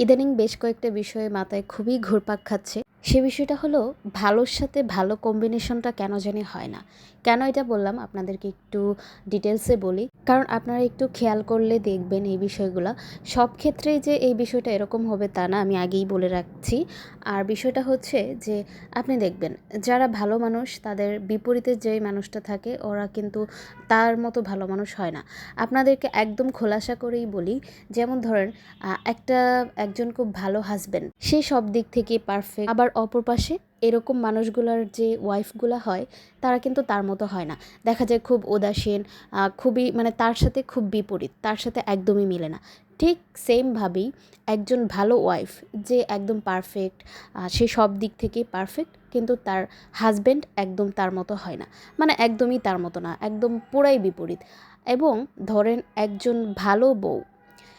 ইদানিং বেশ কয়েকটা বিষয়ে মাথায় খুবই ঘুরপাক খাচ্ছে। সে বিষয়টা হলো ভালোর সাথে ভালো কম্বিনেশনটা কেন জানি হয় না। কেন এটা বললাম আপনাদেরকে একটু ডিটেলসে বলি। কারণ আপনারা একটু খেয়াল করলে দেখবেন এই বিষয়গুলা। সব ক্ষেত্রেই যে এই বিষয়টা এরকম হবে তা না, আমি আগেই বলে রাখছি। আর বিষয়টা হচ্ছে যে আপনি দেখবেন যারা ভালো মানুষ তাদের বিপরীতে যেই মানুষটা থাকে ওরা কিন্তু তার মতো ভালো মানুষ হয় না। আপনাদেরকে একদম খোলাসা করেই বলি, যেমন ধরেন একজন খুব ভালো হাজবেন্ড, সে সব দিক থেকে পারফেক্ট, আবার অপর পাশে এরকম মানুষগুলার যে ওয়াইফগুলা হয় তারা কিন্তু তার মতো হয় না। দেখা যায় খুব উদাসীন, খুবই মানে তার সাথে খুব বিপরীত, তার সাথে একদমই মিলে না। ঠিক সেমভাবেই একজন ভালো ওয়াইফ যে একদম পারফেক্ট, সে সব দিক থেকে পারফেক্ট, কিন্তু তার হাজবেন্ড একদম তার মতো হয় না, মানে একদমই তার মতো না, একদম পুরাই বিপরীত। এবং ধরেন একজন ভালো বউ,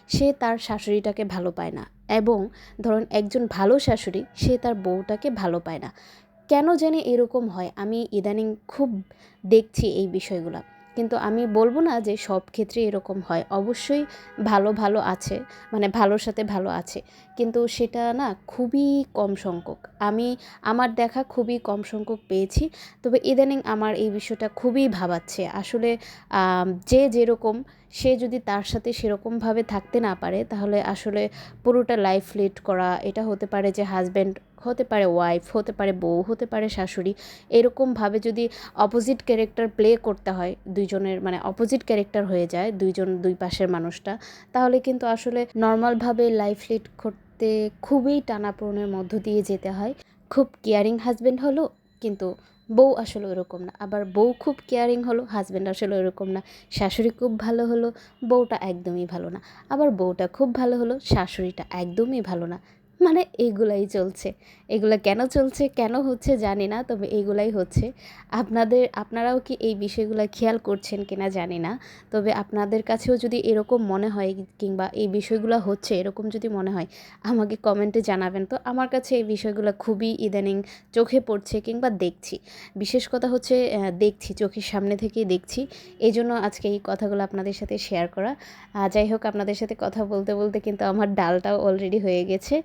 সে তার শাশুড়িটাকে ভালো পায় না, এবং ধরুন একজন ভালো শাশুড়ি সে তার বউটাকে ভালো পায় না। কেন জানি এরকম হয়, আমি ইদানিং খুব দেখছি এই বিষয়গুলো। কিন্তু আমি বলবো না যে সব ক্ষেত্রে এরকম হয়, অবশ্যই ভালো ভালো আছে, মানে ভালোর সাথে ভালো আছে, কিন্তু সেটা না খুবই কম সংখ্যক। আমি আমার দেখা খুবই কম সংখ্যক পেয়েছি। তবে ইদানিং আমার এই বিষয়টা খুবই ভাবাচ্ছে আসলে। যে যেরকম, সে যদি তার সাথে সেরকমভাবে থাকতে না পারে তাহলে আসলে পুরোটা লাইফ লিড করা, এটা হতে পারে যে হাজব্যান্ড, হতে পারে ওয়াইফ, হতে পারে বউ, হতে পারে শাশুড়ি, এরকমভাবে যদি অপোজিট ক্যারেক্টার প্লে করতে হয় দুইজনের, মানে অপোজিট ক্যারেক্টার হয়ে যায় দুইজন, দুই পাশের মানুষটা, তাহলে কিন্তু আসলে নর্মালভাবে লাইফ লিড করতে খুবই টানাপোড়েনের মধ্য দিয়ে যেতে হয়। খুব কেয়ারিং হাজব্যান্ড হলো, কিন্তু বউ আসলে ওরকম না, আবার বউ খুব কেয়ারিং হলো, হাজব্যান্ড আসলে ওরকম না। শাশুড়ি খুব ভালো হলো, বউটা একদমই ভালো না, আবার বউটা খুব ভালো হলো, শাশুড়িটা একদমই ভালো না। মানে এগুলাই চলছে। এগুলা কেন চলছে, কেন হচ্ছে জানি না, তবে এগুলাই হচ্ছে। আপনারাও কি এই বিষয়গুলো খেয়াল করছেন কিনা জানি না। তবে আপনাদের কাছেও যদি এরকম মনে হয়, কিংবা এই বিষয়গুলো হচ্ছে এরকম যদি মনে হয়, আমাকে কমেন্টে জানাবেন। তো আমার কাছে এই বিষয়গুলো খুবই ইদানিং চোখে পড়ছে কিংবা দেখছি। বিশেষ কথা হচ্ছে দেখছি, চোখের সামনে থেকেই দেখছি। এই জন্য আজকে এই কথাগুলো আপনাদের সাথে শেয়ার করা। যাই হোক, আপনাদের সাথে কথা বলতে বলতে কিন্তু আমার ডালটাও অলরেডি হয়ে গেছে।